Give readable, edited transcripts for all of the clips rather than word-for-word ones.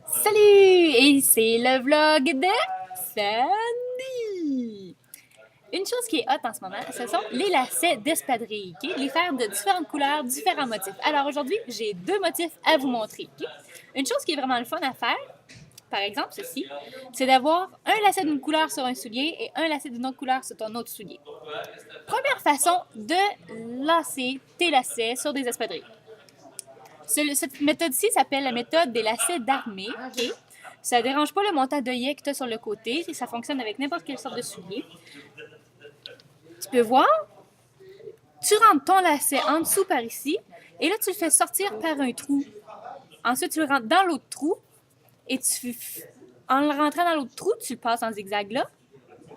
Salut! Et c'est le vlog de Sandy! Une chose qui est hot en ce moment, ce sont les lacets d'espadrille, ok? Les faire de différentes couleurs, différents motifs. Alors aujourd'hui, j'ai deux motifs à vous montrer. Ok? Une chose qui est vraiment le fun à faire, par exemple ceci, c'est d'avoir un lacet d'une couleur sur un soulier et un lacet d'une autre couleur sur ton autre soulier. Première façon de lasser tes lacets sur des espadrilles. Cette méthode-ci s'appelle la méthode des lacets d'armée. Okay? Ça ne dérange pas le montant d'œillet que tu as sur le côté. Ça fonctionne avec n'importe quelle sorte de soulier. Tu peux voir, tu rentres ton lacet en dessous par ici, et là, tu le fais sortir par un trou. Ensuite, tu le rentres dans l'autre trou, et en le rentrant dans l'autre trou, tu le passes en zigzag là.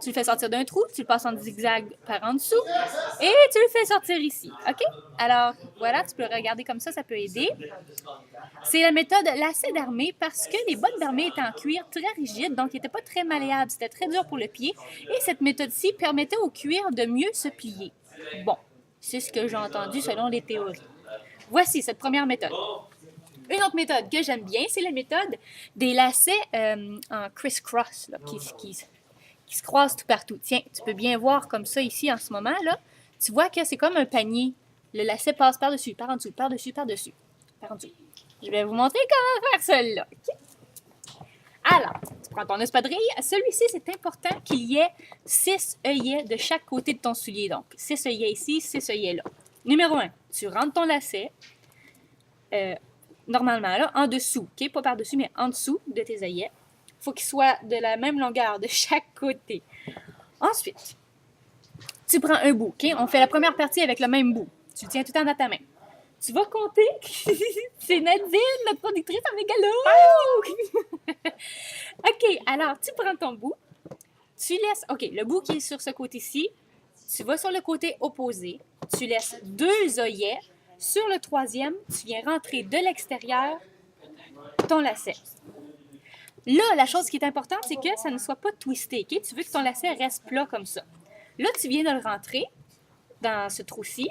Tu le fais sortir d'un trou, tu le passes en zigzag par en dessous, et tu le fais sortir ici. OK? Alors, voilà, tu peux le regarder comme ça peut aider. C'est la méthode lacet d'armée parce que les bottes d'armée étaient en cuir très rigide, donc ils n'étaient pas très malléables, c'était très dur pour le pied. Et cette méthode-ci permettait au cuir de mieux se plier. Bon, c'est ce que j'ai entendu selon les théories. Voici cette première méthode. Une autre méthode que j'aime bien, c'est la méthode des lacets en criss-cross, qui se croisent tout partout. Tiens, tu peux bien voir comme ça ici en ce moment, là. Tu vois que c'est comme un panier. Le lacet passe par-dessus, par en dessous, par-dessus, par-dessus, par en dessous. Je vais vous montrer comment faire celle-là. Okay? Alors, tu prends ton espadrille. Celui-ci, c'est important qu'il y ait 6 œillets de chaque côté de ton soulier. Donc, 6 œillets ici, 6 œillets là. Numéro 1, tu rentres ton lacet, normalement là, en dessous. Okay? Pas par-dessus, mais en dessous de tes œillets. Il faut qu'il soit de la même longueur de chaque côté. Ensuite, tu prends un bout. Okay? On fait la première partie avec le même bout. Tu le tiens tout le temps dans ta main. Tu vas compter. C'est Nadine, notre productrice en mégalo. OK, alors tu prends ton bout. Tu laisses, OK, le bout qui est sur ce côté-ci, tu vas sur le côté opposé. Tu laisses 2 œillets. Sur le troisième, tu viens rentrer de l'extérieur ton lacet. Là, la chose qui est importante, c'est que ça ne soit pas twisté. Okay? Tu veux que ton lacet reste plat comme ça. Là, tu viens de le rentrer dans ce trou-ci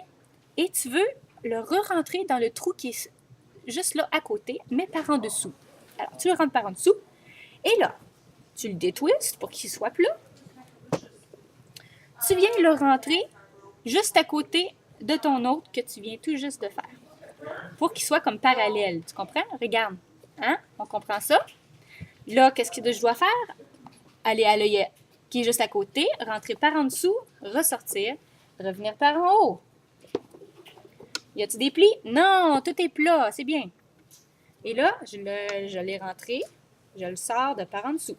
et tu veux le re-rentrer dans le trou qui est juste là à côté, mais par en dessous. Alors, tu le rentres par en dessous et là, tu le détwistes pour qu'il soit plat. Tu viens le rentrer juste à côté de ton autre que tu viens tout juste de faire pour qu'il soit comme parallèle. Tu comprends? Regarde. Hein? On comprend ça? Là, qu'est-ce que je dois faire? Aller à l'œillet qui est juste à côté, rentrer par en dessous, ressortir, revenir par en haut. Y a-t-il des plis? Non, tout est plat, c'est bien. Et là, je l'ai rentré, je le sors de par en dessous.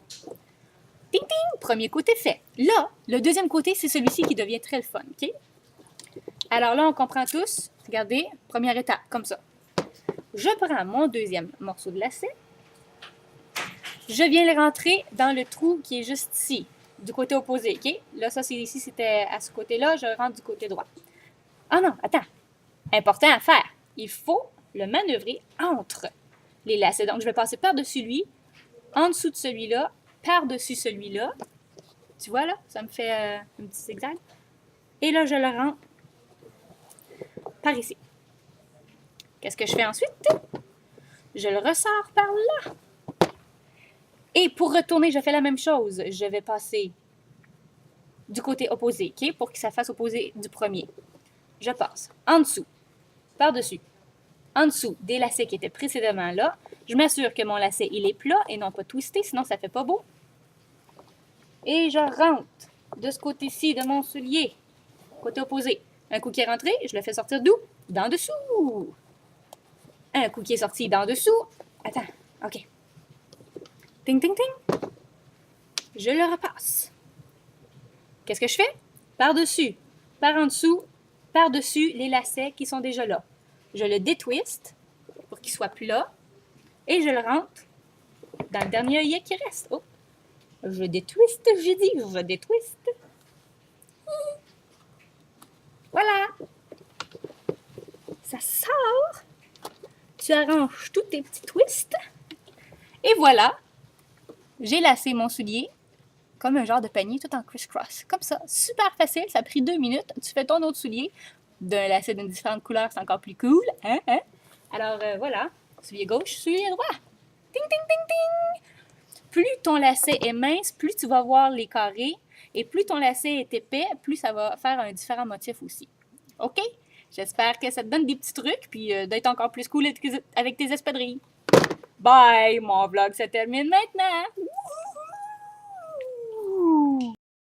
Ting ting, premier côté fait. Là, le deuxième côté, c'est celui-ci qui devient très le fun, OK? Alors là, on comprend tous. Regardez, première étape, comme ça. Je prends mon deuxième morceau de lacet. Je viens le rentrer dans le trou qui est juste ici, du côté opposé, OK? Là, ça, c'est ici, c'était à ce côté-là. Je rentre du côté droit. Ah non, attends. Important à faire. Il faut le manœuvrer entre les lacets. Donc, je vais passer par-dessus lui, en dessous de celui-là, par-dessus celui-là. Tu vois, là? Ça me fait un petit zigzag. Et là, je le rentre par ici. Qu'est-ce que je fais ensuite? Je le ressors par là. Et pour retourner, je fais la même chose. Je vais passer du côté opposé, OK? Pour que ça fasse opposé du premier. Je passe en dessous, par-dessus, en dessous des lacets qui étaient précédemment là. Je m'assure que mon lacet, il est plat et non pas twisté, sinon ça fait pas beau. Et je rentre de ce côté-ci de mon soulier, côté opposé. Un coup qui est rentré, je le fais sortir d'où? D'en dessous. Un coup qui est sorti d'en dessous. Attends, OK. Ting, ting, ting. Je le repasse. Qu'est-ce que je fais? Par-dessus, par en dessous, par-dessus les lacets qui sont déjà là. Je le détwiste pour qu'il soit plat et je le rentre dans le dernier œillet qui reste. Oh, je détwiste, j'ai dit, je détwiste. Voilà. Ça sort. Tu arranges tous tes petits twists. Et voilà, j'ai lacé mon soulier comme un genre de panier tout en criss-cross. Comme ça, super facile, ça a pris 2 minutes. Tu fais ton autre soulier d'un lacet d'une différente couleur, c'est encore plus cool. Hein? Alors voilà, soulier gauche, soulier droit. Ting ting, ting, ting. Plus ton lacet est mince, plus tu vas voir les carrés. Et plus ton lacet est épais, plus ça va faire un différent motif aussi. OK? J'espère que ça te donne des petits trucs, puis d'être encore plus cool avec tes espadrilles. Bye! Mon vlog se termine maintenant! Wouhou!